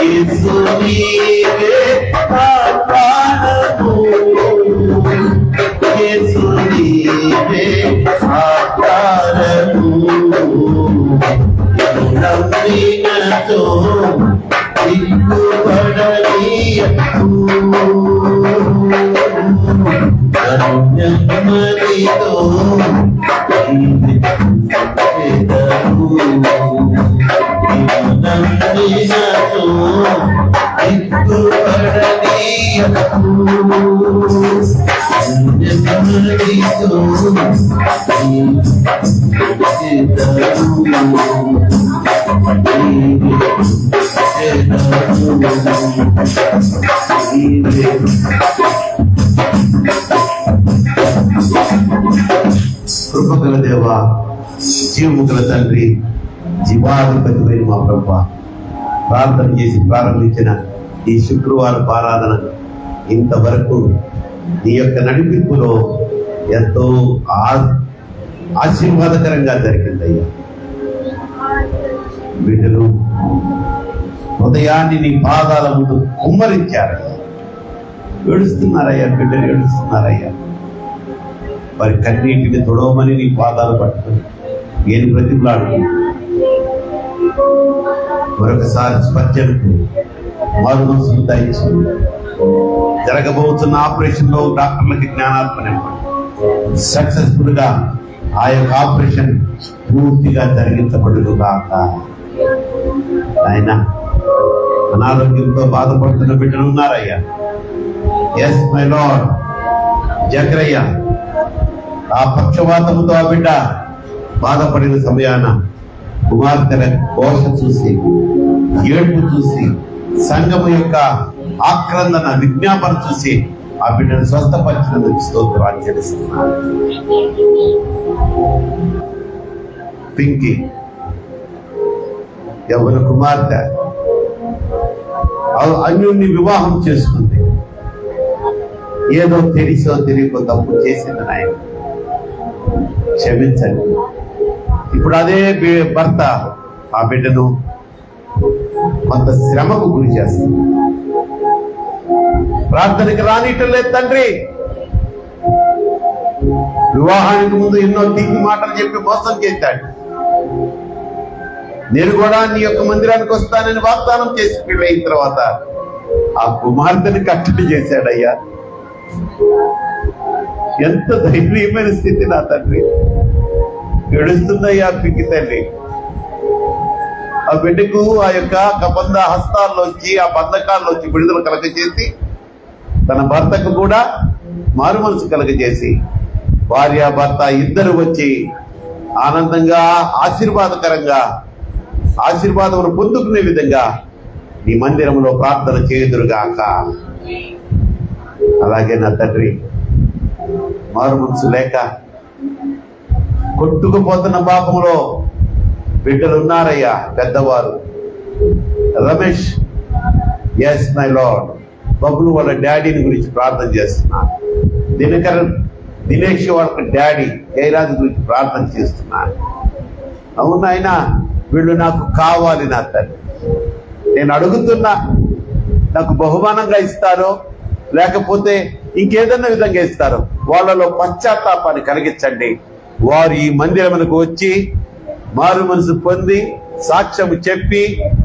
యేసు నీవే నా ప్రాణము, యేసు నీవే ఆధారము. నమ్మినతో సిగ్గుపడనీయవు, నెమ్మదితో నమ్మినతో కృపగల దేవా, జీవము గల తండ్రి, జీవాధిపతి మా ప్రభువా, ప్రార్థన చేసి ప్రారంభించిన ఈ శుక్రవారం ఆరాధన ఇంతవరకు నీ యొక్క నడిపింపులో ఎంతో ఆశీర్వాదకరంగా జరిగిందయ్యా. బిడ్డలు హృదయాన్ని నీ పాదాల ముందు కుమ్మరించారయ్యా. ఏడుస్తున్నారయ్యా, బిడ్డలు ఏడుస్తున్నారయ్యా. వారి కన్నీటిని తొడవమని నీ పాదాలు పట్టుకుని నేను ప్రతిలాడుతున్నా. మరొకసారి స్పర్శకు మారు మనసును దయచేయండి. జరగబోతున్న ఆపరేషన్ లో డాక్టర్లకి జ్ఞానాత్మనివ్వండి. సక్సెస్ఫుల్ గా ఆ యొక్క ఆపరేషన్ పూర్తిగా జరిగించబడును గాక. ఆయన అనారోగ్యంతో బాధపడుతున్న బిడ్డలు ఉన్నారయ్యా. Yes my lord. జకరయ్య ఆ పక్షవాతముతో ఆ బిడ్డ బాధపడిన సమయాన కుమార్తెల ఘోష చూసి, ఏడుపు చూసి, సంఘము యొక్క ఆక్రందన విజ్ఞాపన చూసి ఆ బిడ్డను స్వస్థపరిచినందుకు స్తోత్రాలు చెల్లిస్తున్నాను. పింకీ యవ్వన కుమార్తె అన్యుణ్ణి వివాహం చేసుకుంది. ఏదో తెలిసో తెలియకో తప్పు చేసింది. నాయన క్షమించండి. ఇప్పుడు అదే భర్త ఆ బిడ్డను కొంత శ్రమకు గురి చేస్తుంది. ప్రార్థనకి రానియటం లేదు తండ్రి. వివాహానికి ముందు ఎన్నో తీపి మాటలు చెప్పి మోసం చేశాడు. నేను కూడా నీ యొక్క మందిరానికి వస్తానని వాగ్దానం చేసి పెళ్ళైన తర్వాత ఆ కుమార్తెని కట్టడి చేశాడయ్యా. ఎంత దయనీయమైన స్థితి నా తండ్రి. ఏడుస్తుందయ్యా పింకి తల్లి. ఆ బిడ్డకు ఆ యొక్క కబంధ హస్తాల్లోంచి, ఆ బంధకాల్లోంచి విడుదల కలగజేసి, తన భర్తకు కూడా మారు మనసు కలగజేసి, భార్య భర్త ఇద్దరు వచ్చి ఆనందంగా ఆశీర్వాదకరంగా ఆశీర్వాదమును పొందుకునే విధంగా నీ మందిరంలో ప్రార్థన చేయుదురుగాక. అలాగే నా తండ్రి, మారు మనసు లేక కొట్టుకుపోతున్న పాపంలో బిడ్డలు ఉన్నారయ్యా. పెద్దవారు రమేష్, ఎస్ మై లార్డ్. బబులు వాళ్ళ డాడీని గురించి ప్రార్థన చేస్తున్నాను. దినేష్ వాళ్ళ డాడీ జయరాజు గురించి ప్రార్థన చేస్తున్నాను. అవును ఆయన, వీళ్ళు నాకు కావాలి నా తండ్రి. నేను అడుగుతున్నా, నాకు బహుమానంగా ఇస్తారో లేకపోతే ఇంకేదన్నా విధంగా ఇస్తారో వాళ్ళలో పశ్చాత్తాపాన్ని కలిగించండి. వారు ఈ మందిరమునకు వచ్చి మారు మనసు పొంది సాక్ష్యము చెప్పి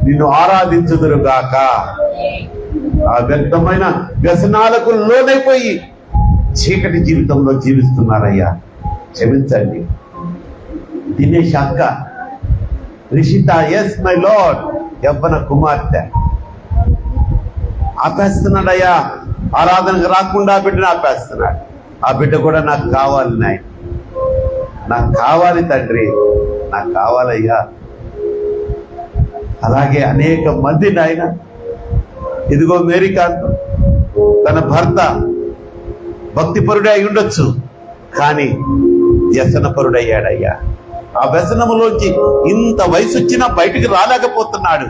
నిన్ను ఆరాధించుదురుగాక. ఆ వ్యర్థమైన వ్యసనాలకు లోనైపోయి చీకటి జీవితంలో జీవిస్తున్నారయ్యా. క్షమించండి. దినేష్ అక్క రిషిత, ఎస్ మై లార్డ్, యవ్వన కుమార్తె ఆపేస్తున్నాడయ్యా. ఆరాధనకు రాకుండా ఆ బిడ్డను ఆపేస్తున్నాడు. ఆ బిడ్డ కూడా నాకు కావాలి నాయన, నాకు కావాలి తండ్రి, నాకు కావాలయ్యా. అలాగే అనేక మంది నాయన, ఇదిగో మేరీకాంత్ తన భర్త భక్తిపరుడే అయి ఉండొచ్చు, కానీ వ్యసనపరుడయ్యాడయ్యా. ఆ వ్యసనములోంచి ఇంత వయసు వచ్చినా బయటికి రాలేకపోతున్నాడు.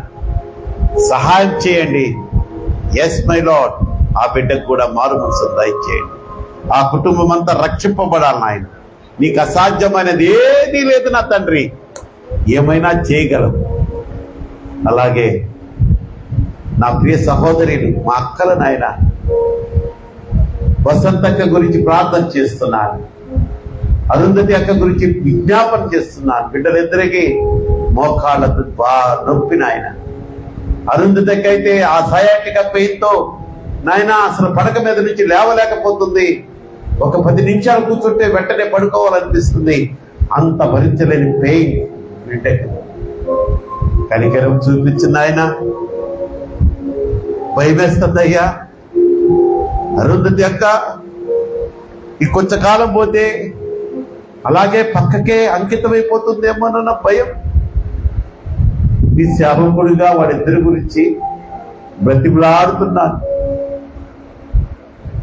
సహాయం చేయండి. Yes my lord. ఆ బిడ్డకు కూడా మారు మనసు దయచేయండి. ఆ కుటుంబం అంతా రక్షింపబడాలి నాయన. నీకు అసాధ్యమైనది ఏదీ లేదు నా తండ్రి, ఏమైనా చేయగలవు. అలాగే నా ప్రియ సహోదరిని, మా అక్కల నాయన వసంతక్క గురించి ప్రార్థన చేస్తున్నాను. అరుంధతి అక్క గురించి విజ్ఞాపన చేస్తున్నాను. బిడ్డలిద్దరికి మోకాళ్ళకు బాగా నొప్పి నాయన. అరుంధతి అక్క అయితే ఆ సయాటిక పెయిన్తో నాయన అసలు పడక మీద నుంచి లేవలేకపోతుంది. ఒక 10 నిమిషాలు కూర్చుంటే వెంటనే పడుకోవాలనిపిస్తుంది. అంత భరించలేని పెయిన్ బిడ్డకి. కనికరం చూపించింది ఆయన. భయమేస్తుందయ్యా. అరుంధతి అక్క ఈ కొంచెం కాలం పోతే అలాగే పక్కకే అంకితమైపోతుందేమోనన్న భయం. ఈ శాపకుడిగా వాడిద్దరి గురించి బ్రతిమలాడుతున్నాను.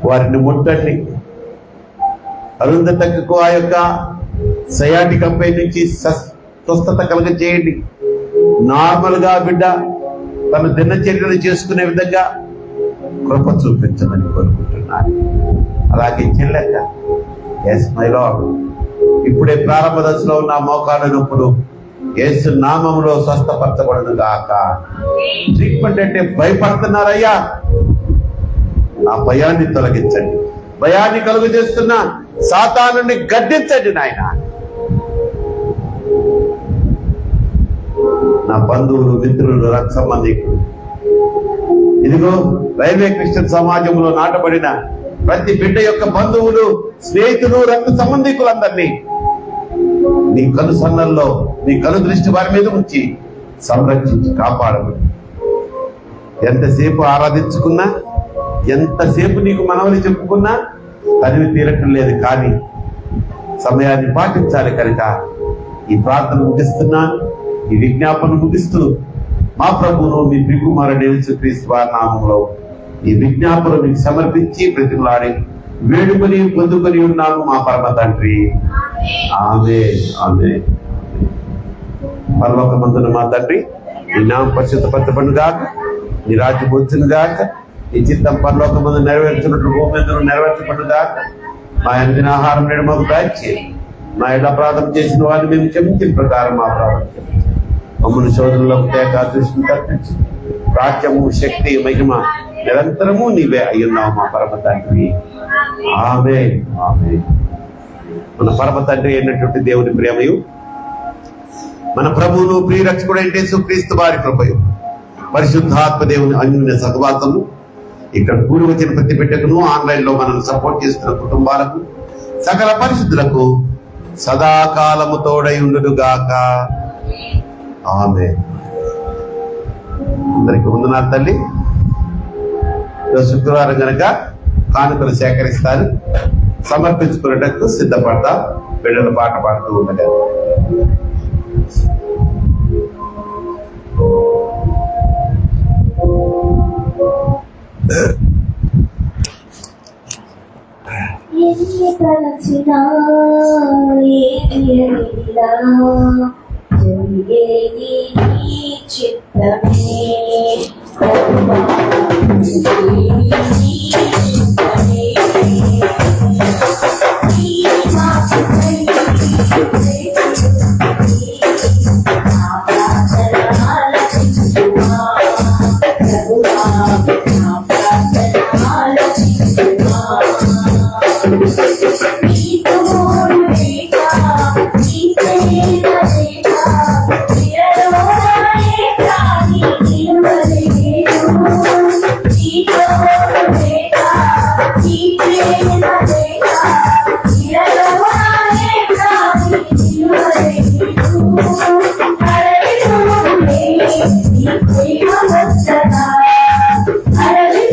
వారిని ముట్టండి. అరుంధతకు ఆ యొక్క సయాటికంపై నుంచి స్వస్థత కలగజేయండి. నార్మల్ గా బిడ్డ తన దినచర్యలు చేసుకునే విధంగా కృప చూపించమని కోరుకుంటున్నాను. అలాగే చెల్లెక్క, ఎస్ మై లార్డ్, ఇప్పుడే ప్రారంభ దశలో ఉన్న మోకాళ్ళ నొప్పులు యేసు నామములో స్వస్థపరచబడును గాక. ట్రీట్మెంట్ అంటే భయపడుతున్నారయ్యా. ఆ భయాన్ని తొలగించండి. భయాన్ని కలుగు చేస్తున్న సాతానుని గద్దించండి నాయన. నా బంధువులు, మిత్రులు, రక్త సంబంధికులు ఇదిగో రైల్వే క్రిస్టియన్ సమాజంలో నాటబడిన ప్రతి బిడ్డ యొక్క బంధువులు, స్నేహితులు, రక్త సంబంధికులందరినీ నీ కను సన్నల్లో నీ కను దృష్టి వారి మీద ఉంచి సంరక్షించి కాపాడము. ఎంతసేపు ఆరాధించుకున్నా, ఎంతసేపు నీకు మనవని చెప్పుకున్నా తనివి తీరటం లేదు. కానీ సమయాన్ని పాటించాలి కనుక ఈ ప్రార్థన ముగిస్తున్నాను, ఈ విజ్ఞాపన ముగిస్తూ మా ప్రభువును మీ ప్రియకుమారుడు యేసుక్రీస్తు వారి నామములో ఈ విజ్ఞాపన మీకు సమర్పించి బ్రతిమలాడి వేడుకొని పొందుకొని ఉన్నాము మా పరమ తండ్రి. ఆమేన్, ఆమేన్. పరలోకమందున మా తండ్రి, నీ నామం పరిశుద్ధపరచబడును గాక, నీ రాజ్యం వచ్చును గాక, నీ చిత్తం పరలోకమందు నెరవేర్చినట్లు భూమి మీద నెరవేర్చబడును గాక. మా అందిన ఆహారం నేడు మాకు దయచేయండి. మా ఎడ అపరాధం చేసిన వారిని మేము క్షమించిన ప్రకారం మా అపరాధం క్షమించండి. మమ్మల్ని శోధనలోకి తేక దృష్టిని తప్పించి రాజ్యము, శక్తి, మహిమ నిరంతరము నీవే అయ్యున్నావు మా పరమ తండ్రి. ఆమేన్, ఆమేన్. మన పరమ తండ్రి అయినటువంటి దేవుని ప్రేమయు, మన ప్రభువును ప్రియరక్షకుడైన యేసుక్రీస్తు వారి కృపయు, పరిశుద్ధాత్మ దేవుని అన్యోన్య సహవాసము ఇక్కడ కూడి వచ్చిన ప్రతి బిడ్డకును, ఆన్లైన్ లో మనల్ని సపోర్ట్ చేస్తున్న కుటుంబాలకు, సకల పరిశుద్ధులకు సదాకాలము తోడై ఉండును గాక. ఆమేన్. అందరికి వందనాలు తల్లి. శుక్రవారం కనుక కానుకలు సేకరిస్తారు, సమర్పించుకునేటకు సిద్ధపడతా. బిడ్డలు పాట పాడుతూ ఉండగా చిత్తమే Arali